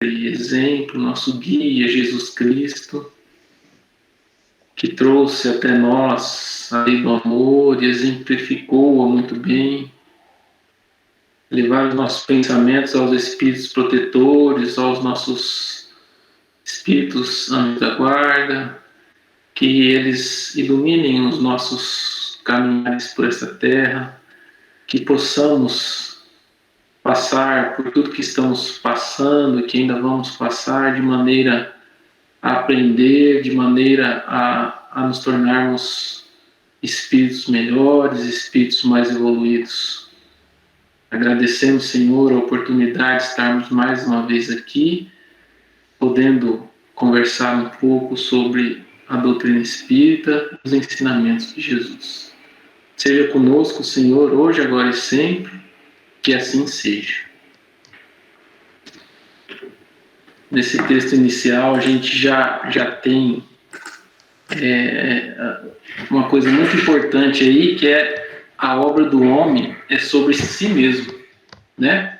e exemplo, nosso guia, Jesus Cristo, que trouxe até nós a lei do amor e exemplificou-a muito bem, levar os nossos pensamentos aos espíritos protetores, aos nossos espíritos anjos da guarda, que eles iluminem os nossos caminhares por esta terra, que possamos passar por tudo que estamos passando e que ainda vamos passar de maneira a aprender, de maneira a nos tornarmos espíritos melhores, espíritos mais evoluídos. Agradecemos, Senhor, a oportunidade de estarmos mais uma vez aqui, podendo conversar um pouco sobre a doutrina espírita, os ensinamentos de Jesus. Seja conosco, Senhor, hoje, agora e sempre, que assim seja. Nesse texto inicial, a gente já tem uma coisa muito importante aí, que é a obra do homem é sobre si mesmo, né?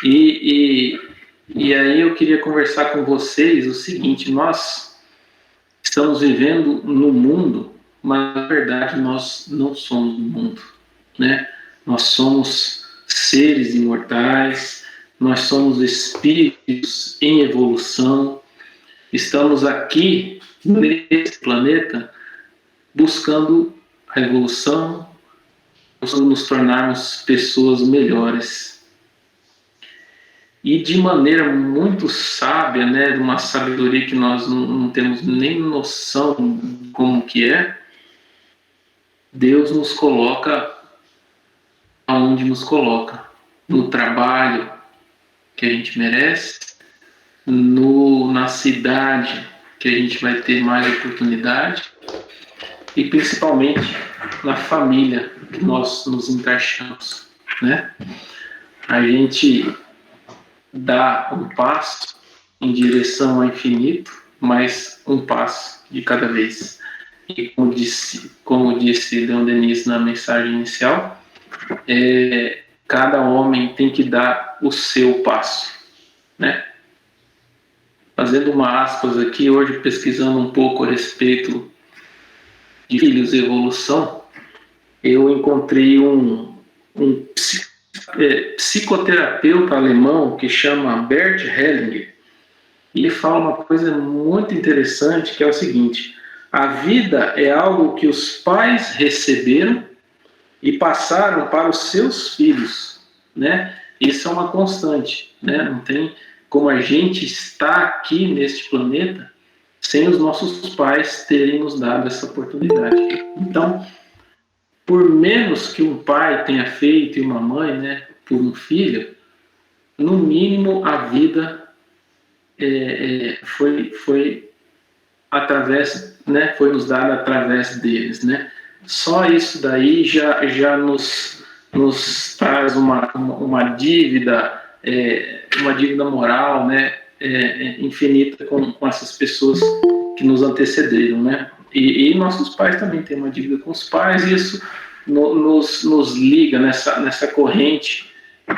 E aí eu queria conversar com vocês o seguinte: nós estamos vivendo no mundo, mas na verdade nós não somos o mundo, né? Nós somos seres imortais, nós somos espíritos em evolução, estamos aqui nesse planeta buscando a evolução, buscando nos tornarmos pessoas melhores. E de maneira muito sábia, né, de uma sabedoria que nós não temos nem noção de como que é, Deus nos coloca aonde nos coloca, no trabalho que a gente merece, na cidade que a gente vai ter mais oportunidade e principalmente na família que nós nos encaixamos, né? A gente dá um passo em direção ao infinito, mas um passo de cada vez. E como disse Leon Denis na mensagem inicial, cada homem tem que dar o seu passo, né? Fazendo uma aspas aqui, hoje pesquisando um pouco a respeito de filhos e evolução, eu encontrei um psicoterapeuta alemão que chama Bert Hellinger. E ele fala uma coisa muito interessante, que é o seguinte: a vida é algo que os pais receberam e passaram para os seus filhos, né? Isso é uma constante, né? Não tem como a gente estar aqui neste planeta sem os nossos pais terem nos dado essa oportunidade. Então, por menos que um pai tenha feito e uma mãe, né, por um filho, no mínimo a vida foi através, né, foi nos dada através deles, né? Só isso daí já nos traz uma dívida, uma dívida moral, né, infinita com essas pessoas que nos antecederam, né? E nossos pais também têm uma dívida com os pais, e isso nos liga nessa corrente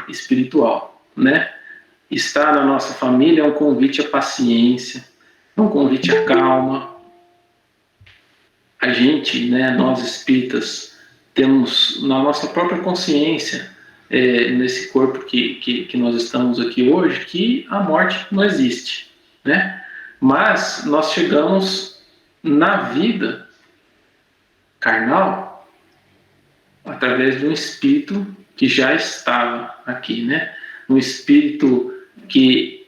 espiritual, né? Estar na nossa família é um convite à paciência, é um convite à calma. A gente, né, nós espíritas, temos na nossa própria consciência, nesse corpo que nós estamos aqui hoje, que a morte não existe, né? Mas nós chegamos na vida carnal através de um espírito que já estava aqui, né? Um espírito que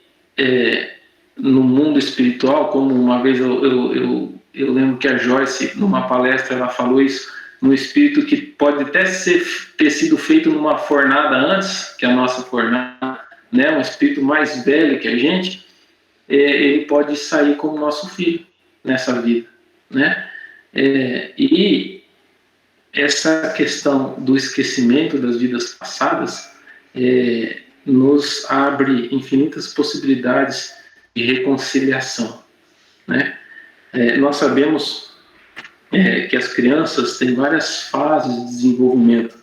no mundo espiritual, como uma vez eu lembro que a Joyce, numa palestra, ela falou isso, um espírito que pode até ter sido feito numa fornada antes que a nossa fornada, né? Um espírito mais velho que a gente, ele pode sair como nosso filho nessa vida, né? E essa questão do esquecimento das vidas passadas nos abre infinitas possibilidades de reconciliação, né? Nós sabemos que as crianças têm várias fases de desenvolvimento,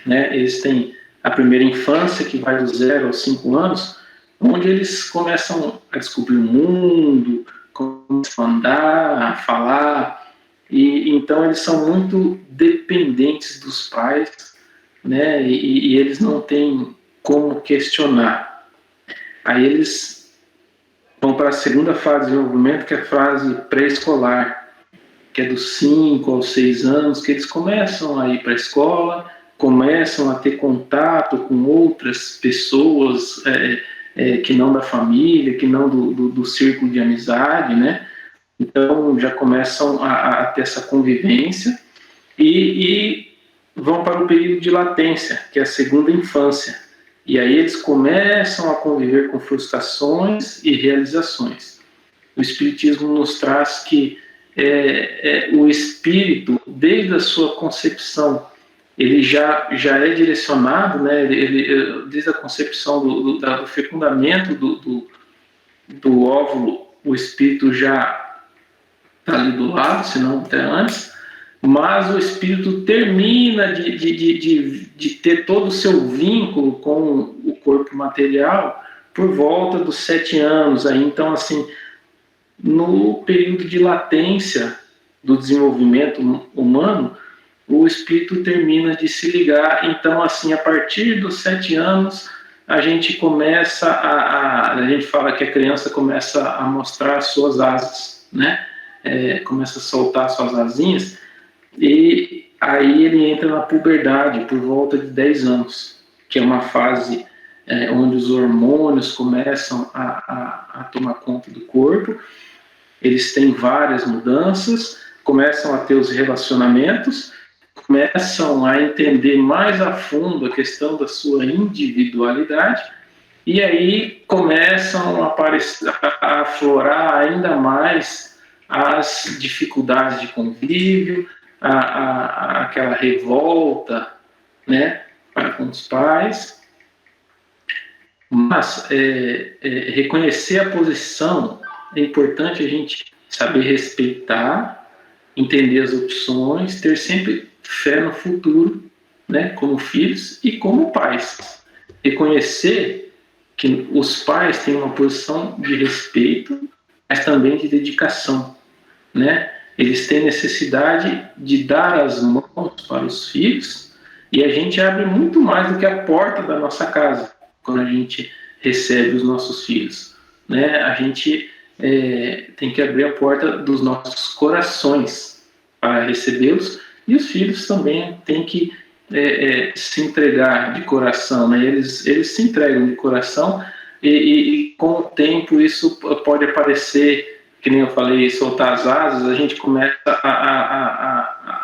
né? Eles têm a primeira infância, que vai do 0 aos 5 anos, onde eles começam a descobrir o mundo, começam a andar, a falar, e então eles são muito dependentes dos pais, né? E eles não têm como questionar. Aí eles vão para a segunda fase de desenvolvimento, que é a fase pré-escolar, que é dos 5 aos 6 anos, que eles começam a ir para a escola, começam a ter contato com outras pessoas que não da família, que não do círculo de amizade, né? Então já começam a ter essa convivência e vão para o período de latência, que é a segunda infância. E aí eles começam a conviver com frustrações e realizações. O Espiritismo nos traz que o espírito, desde a sua concepção, ele já é direcionado, né? Desde a concepção do fecundamento do óvulo, o espírito já está ali do lado, se não até antes, mas o espírito termina de ter todo o seu vínculo com o corpo material por volta dos 7 anos. Aí, então, assim, no período de latência do desenvolvimento humano, o espírito termina de se ligar. Então, assim, a partir dos 7 anos, a gente começa a gente fala que a criança começa a mostrar as suas asas, né? Começa a soltar suas asinhas, e aí ele entra na puberdade por volta de 10 anos, que é uma fase onde os hormônios começam a tomar conta do corpo. Eles têm várias mudanças, começam a ter os relacionamentos, começam a entender mais a fundo a questão da sua individualidade, e aí começam a aflorar ainda mais as dificuldades de convívio, aquela revolta, né, para com os pais. Mas reconhecer a posição, é importante a gente saber respeitar, entender as opções, ter sempre fé no futuro, né, como filhos e como pais. Reconhecer que os pais têm uma posição de respeito, mas também de dedicação, né? Eles têm necessidade de dar as mãos para os filhos, e a gente abre muito mais do que a porta da nossa casa quando a gente recebe os nossos filhos, né? A gente tem que abrir a porta dos nossos corações para recebê-los, e os filhos também têm que se entregar de coração, né? Eles se entregam de coração, e com o tempo isso pode aparecer, que nem eu falei, soltar as asas. A gente começa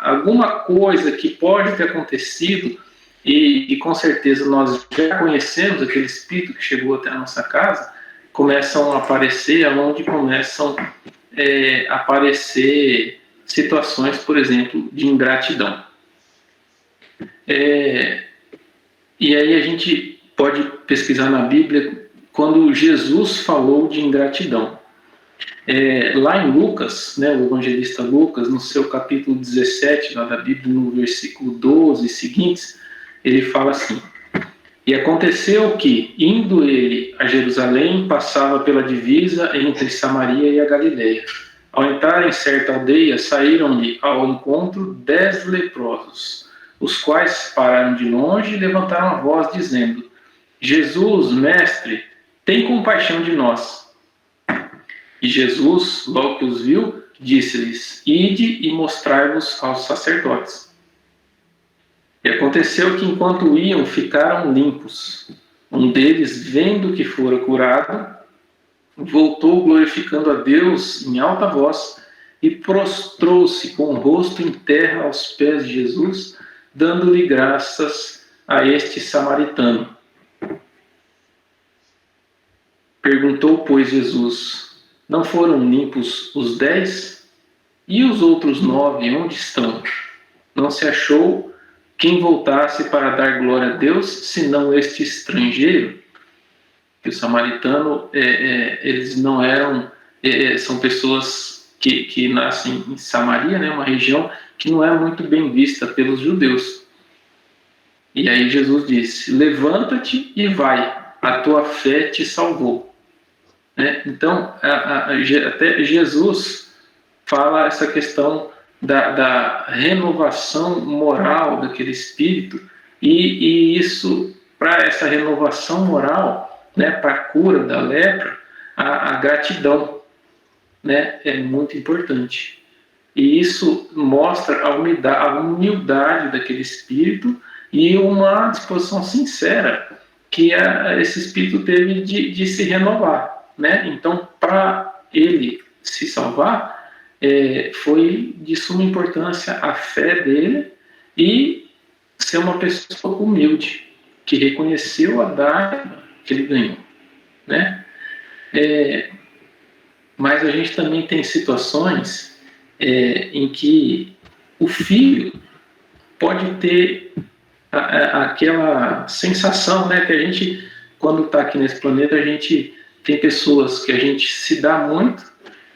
alguma coisa que pode ter acontecido, e com certeza nós já conhecemos aquele espírito que chegou até a nossa casa, começam a aparecer, onde começam a aparecer situações, por exemplo, de ingratidão. E aí a gente pode pesquisar na Bíblia quando Jesus falou de ingratidão. Lá em Lucas, né, o evangelista Lucas, no seu capítulo 17 lá da Bíblia, no versículo 12 e seguintes, ele fala assim: e aconteceu que, indo ele a Jerusalém, passava pela divisa entre Samaria e a Galileia. Ao entrar em certa aldeia, saíram-lhe ao encontro 10 leprosos, os quais pararam de longe e levantaram a voz, dizendo: Jesus, mestre, tem compaixão de nós. E Jesus, logo que os viu, disse-lhes: ide e mostrai-vos aos sacerdotes. E aconteceu que, enquanto iam, ficaram limpos. Um deles, vendo que fora curado, voltou glorificando a Deus em alta voz e prostrou-se com o rosto em terra aos pés de Jesus, dando-lhe graças a este samaritano. Perguntou, pois, Jesus: não foram limpos os 10? E os outros 9, onde estão? Não se achou quem voltasse para dar glória a Deus, senão este estrangeiro? Que o samaritano, eles não eram, são pessoas que nascem em Samaria, né, uma região que não é muito bem vista pelos judeus. E aí Jesus disse: levanta-te e vai, a tua fé te salvou. Né? Então, até Jesus fala essa questão da renovação moral daquele espírito, e isso, para essa renovação moral, né, para a cura da lepra, a gratidão, né, é muito importante. E isso mostra a humildade daquele espírito e uma disposição sincera que esse espírito teve de se renovar. Né? Então, para ele se salvar, foi de suma importância a fé dele e ser uma pessoa humilde, que reconheceu a dádiva que ele ganhou. Né? Mas a gente também tem situações em que o filho pode ter aquela sensação, né, que a gente, quando está aqui nesse planeta, a gente tem pessoas que a gente se dá muito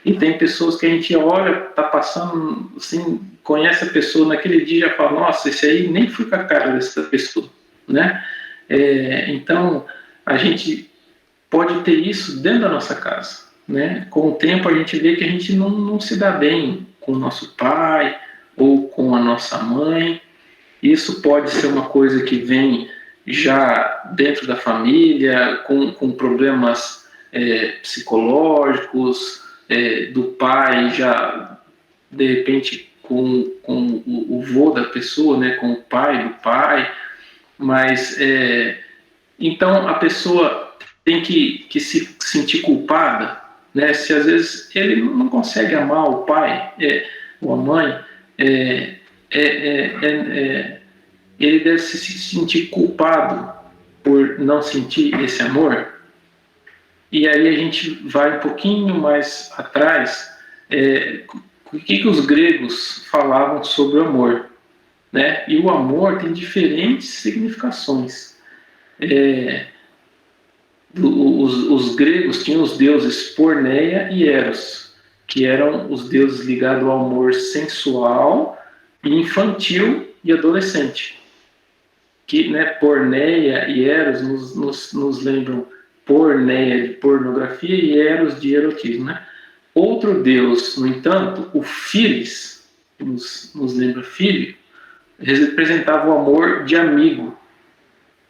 e tem pessoas que a gente olha, está passando, assim, conhece a pessoa naquele dia e já fala, nossa, esse aí nem fui com a cara dessa pessoa, né? Então, a gente pode ter isso dentro da nossa casa, né? Com o tempo a gente vê que a gente não se dá bem com o nosso pai ou com a nossa mãe. Isso pode ser uma coisa que vem já dentro da família, com problemas psicológicos, do pai já, de repente, com o vô da pessoa, né, com o pai do pai. Mas, então, a pessoa tem que se sentir culpada, né, se às vezes ele não consegue amar o pai ou a mãe, ele deve se sentir culpado por não sentir esse amor. E aí a gente vai um pouquinho mais atrás, o que os gregos falavam sobre o amor, né? E o amor tem diferentes significações. Os gregos tinham os deuses Porneia e Eros, que eram os deuses ligados ao amor sensual, infantil e adolescente. Que, né, Porneia e Eros nos lembram Porneia de pornografia e Eros de erotismo. Né? Outro deus, no entanto, o Filis, que nos lembra filho, representava o amor de amigo,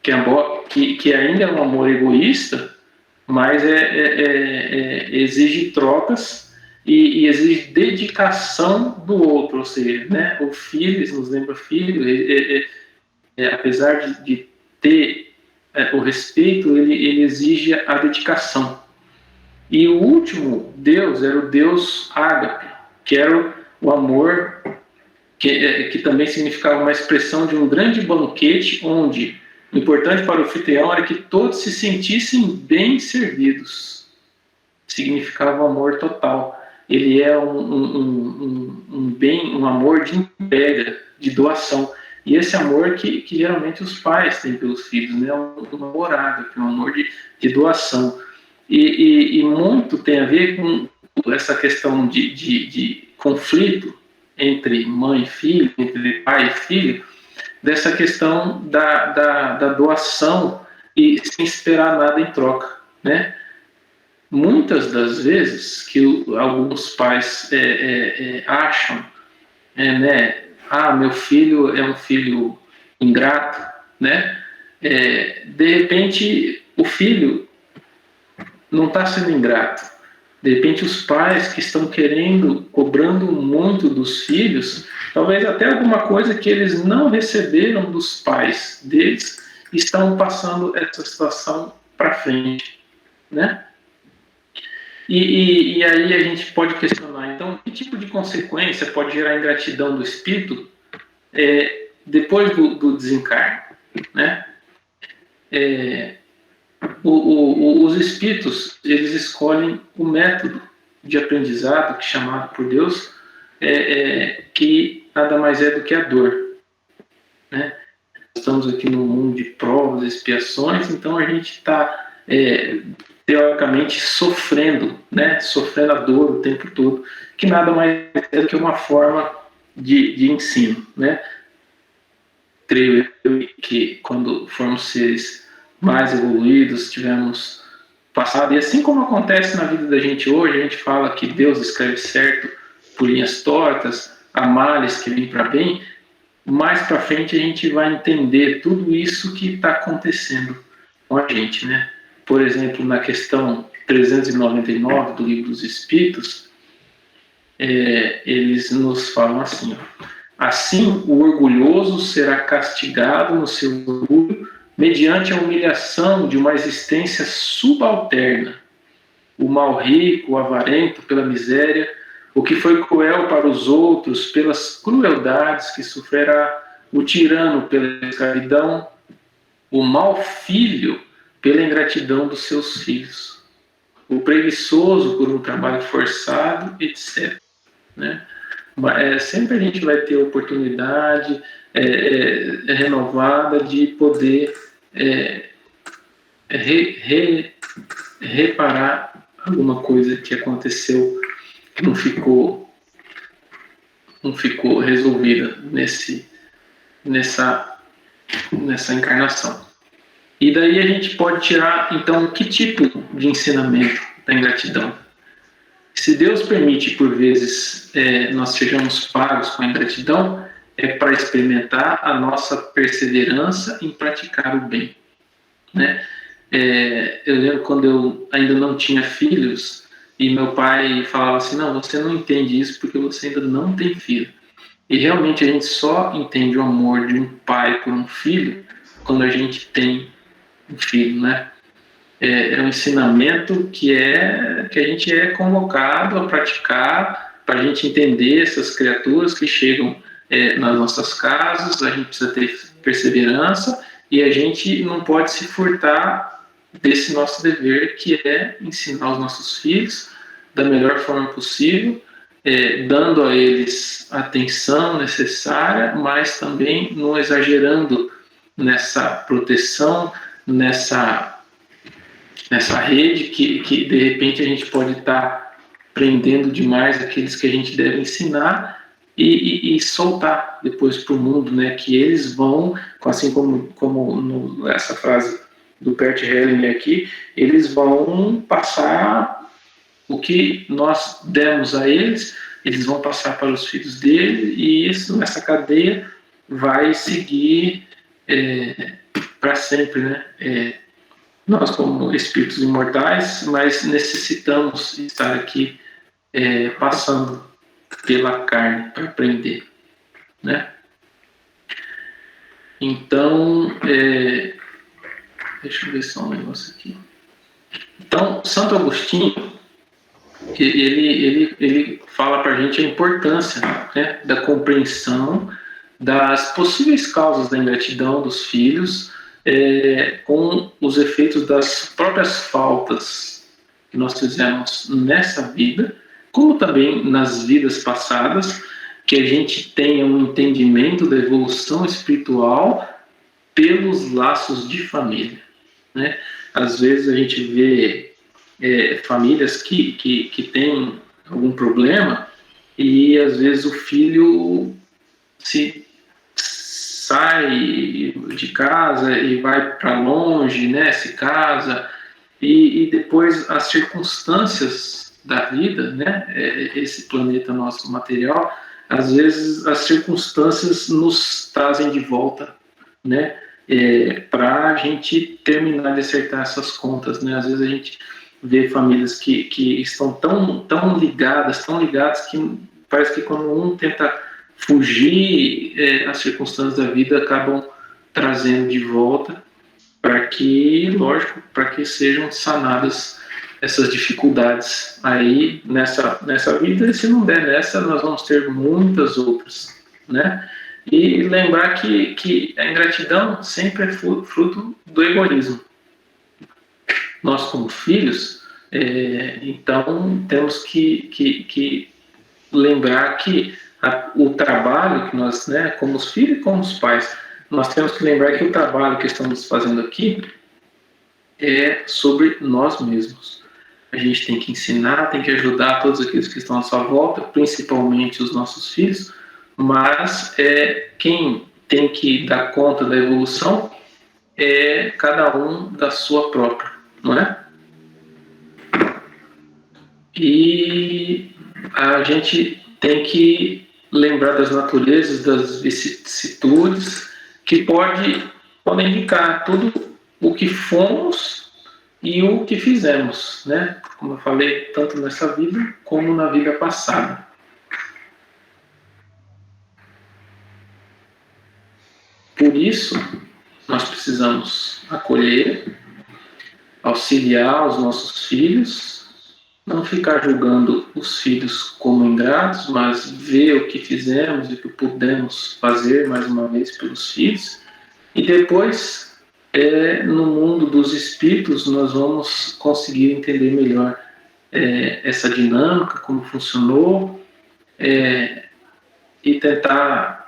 que ainda é um amor egoísta, mas exige trocas e exige dedicação do outro, ou seja, né, o Filis nos lembra filho, apesar de ter o respeito, ele exige a dedicação. E o último deus era o deus Ágape, que era o amor, que também significava uma expressão de um grande banquete, onde o importante para o anfitrião era que todos se sentissem bem servidos. Significava um amor total. Ele é um amor de entrega, de doação. E esse amor que geralmente os pais têm pelos filhos, né? Um amor ágape, um amor de doação. E muito tem a ver com essa questão de conflito entre mãe e filho, entre pai e filho, dessa questão da doação e sem esperar nada em troca, né? Muitas das vezes que alguns pais acham, né? Meu filho é um filho ingrato, né? De repente, o filho não está sendo ingrato. De repente, os pais que estão cobrando muito dos filhos, talvez até alguma coisa que eles não receberam dos pais deles, estão passando essa situação para frente, né? E aí a gente pode questionar, então, que tipo de consequência pode gerar ingratidão do espírito depois do desencarne, né? Os espíritos, eles escolhem o método de aprendizado, que é chamado por Deus, que nada mais é do que a dor, né? Estamos aqui no mundo de provas, expiações, então a gente está teoricamente sofrendo, né? Sofrendo a dor o tempo todo, que nada mais é do que uma forma de ensino, né? Creio eu que quando formos seres mais evoluídos tivemos passado. E assim como acontece na vida da gente hoje, a gente fala que Deus escreve certo por linhas tortas, há males que vêm para bem. Mais para frente a gente vai entender tudo isso que está acontecendo com a gente, né? Por exemplo, na questão 399 do Livro dos Espíritos, eles nos falam assim: ó, assim o orgulhoso será castigado no seu orgulho mediante a humilhação de uma existência subalterna, o mal rico, o avarento pela miséria, o que foi cruel para os outros pelas crueldades que sofrerá, o tirano pela escravidão, o mau filho pela ingratidão dos seus filhos, o preguiçoso por um trabalho forçado, etc. Né? Sempre a gente vai ter oportunidade renovada de poder reparar alguma coisa que aconteceu que não ficou resolvida nessa encarnação. E daí a gente pode tirar, então, que tipo de ensinamento da ingratidão? Se Deus permite, por vezes, nós sejamos pagos com a ingratidão, é para experimentar a nossa perseverança em praticar o bem. Né? Eu lembro quando eu ainda não tinha filhos, e meu pai falava assim: não, você não entende isso porque você ainda não tem filho. E realmente a gente só entende o amor de um pai por um filho quando a gente tem um filho, né? É um ensinamento que a gente é convocado a praticar para a gente entender essas criaturas que chegam nas nossas casas. A gente precisa ter perseverança e a gente não pode se furtar desse nosso dever, que é ensinar os nossos filhos da melhor forma possível, dando a eles a atenção necessária, mas também não exagerando nessa proteção, nessa rede que de repente a gente pode estar prendendo demais aqueles que a gente deve ensinar e soltar depois para o mundo, né? Que eles vão, assim como essa frase do Bert Hellinger aqui, eles vão passar o que nós demos a eles, eles vão passar para os filhos dele, e isso, essa cadeia vai seguir para sempre, né? Nós, como espíritos imortais, mas necessitamos estar aqui passando pela carne para aprender, né? Então, deixa eu ver só um negócio aqui. Então, Santo Agostinho, ele fala para a gente a importância, né, da compreensão das possíveis causas da ingratidão dos filhos, com os efeitos das próprias faltas que nós fizemos nessa vida, como também nas vidas passadas, que a gente tenha um entendimento da evolução espiritual pelos laços de família, né? Às vezes a gente vê famílias que têm algum problema e às vezes o filho sai de casa e vai para longe, né? Se casa e depois as circunstâncias da vida, né? Esse planeta nosso material, às vezes as circunstâncias nos trazem de volta, né? Para a gente terminar de acertar essas contas, né? Às vezes a gente vê famílias que estão tão ligadas que parece que quando um tenta fugir, as circunstâncias da vida acabam trazendo de volta para que, lógico, para que sejam sanadas essas dificuldades aí nessa vida, e se não der nessa, nós vamos ter muitas outras, né? E lembrar que a ingratidão sempre é fruto do egoísmo. Nós, como filhos, então temos que lembrar que o trabalho que nós, né, como os filhos e como os pais, nós temos que lembrar que o trabalho que estamos fazendo aqui é sobre nós mesmos. A gente tem que ensinar, tem que ajudar todos aqueles que estão à sua volta, principalmente os nossos filhos, mas quem tem que dar conta da evolução é cada um da sua própria, não é? E a gente tem que lembrar das naturezas, das vicissitudes, que podem indicar tudo o que fomos e o que fizemos, né? Como eu falei, tanto nessa vida como na vida passada. Por isso, nós precisamos acolher, auxiliar os nossos filhos, não ficar julgando os filhos como ingratos, mas ver o que fizemos e o que pudemos fazer mais uma vez pelos filhos. E depois, no mundo dos espíritos, nós vamos conseguir entender melhor essa dinâmica, como funcionou, e tentar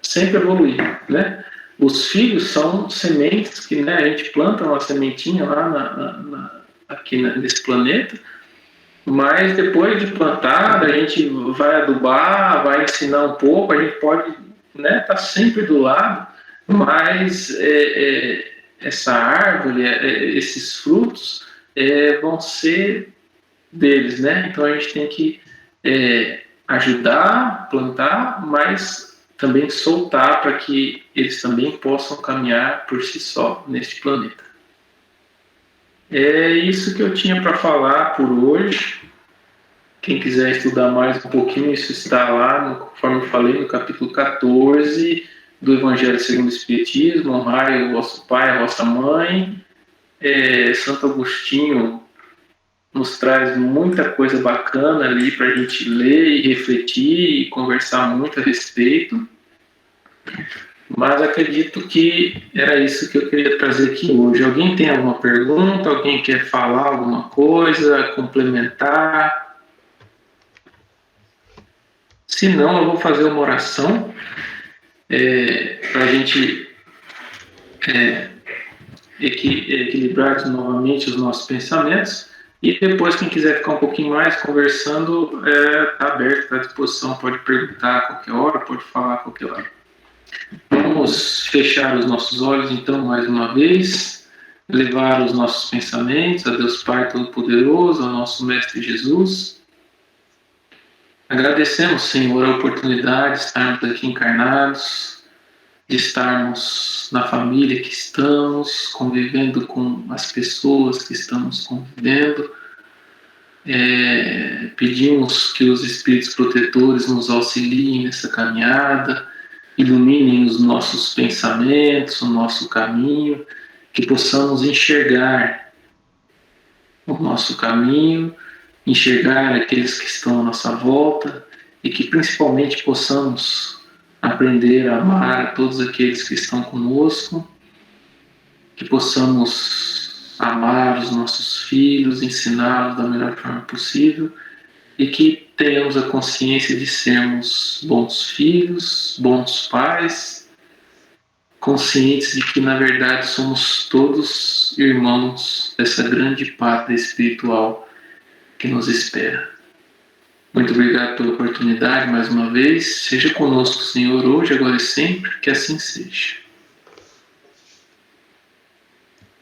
sempre evoluir, né? Os filhos são sementes que, né, a gente planta uma sementinha lá aqui nesse planeta, mas depois de plantar, a gente vai adubar, vai ensinar um pouco, a gente pode, né, estar sempre do lado, mas essa árvore, esses frutos vão ser deles, né? Então a gente tem que ajudar, plantar, mas também soltar para que eles também possam caminhar por si só neste planeta. É isso que eu tinha para falar por hoje. Quem quiser estudar mais um pouquinho, isso está lá, conforme eu falei, no capítulo 14 do Evangelho segundo o Espiritismo: honrai o vosso pai, a vossa mãe. Santo Agostinho nos traz muita coisa bacana ali para a gente ler e refletir e conversar muito a respeito. Mas acredito que era isso que eu queria trazer aqui hoje. Alguém tem alguma pergunta? Alguém quer falar alguma coisa, complementar? Se não, eu vou fazer uma oração para a gente equilibrar novamente os nossos pensamentos. E depois, quem quiser ficar um pouquinho mais conversando, está aberto, está à disposição, pode perguntar a qualquer hora, pode falar a qualquer hora. Vamos fechar os nossos olhos, então, mais uma vez, levar os nossos pensamentos a Deus Pai Todo-Poderoso, ao nosso Mestre Jesus. Agradecemos, Senhor, a oportunidade de estarmos aqui encarnados, de estarmos na família que estamos, convivendo com as pessoas que estamos convivendo. Pedimos que os espíritos protetores nos auxiliem nessa caminhada, iluminem os nossos pensamentos, o nosso caminho, que possamos enxergar o nosso caminho, enxergar aqueles que estão à nossa volta e que principalmente possamos aprender a amar a todos aqueles que estão conosco, que possamos amar os nossos filhos, ensiná-los da melhor forma possível e que tenhamos a consciência de sermos bons filhos, bons pais, conscientes de que na verdade somos todos irmãos dessa grande pátria espiritual que nos espera. Muito obrigado pela oportunidade mais uma vez. Seja conosco, Senhor, hoje, agora e sempre, que assim seja.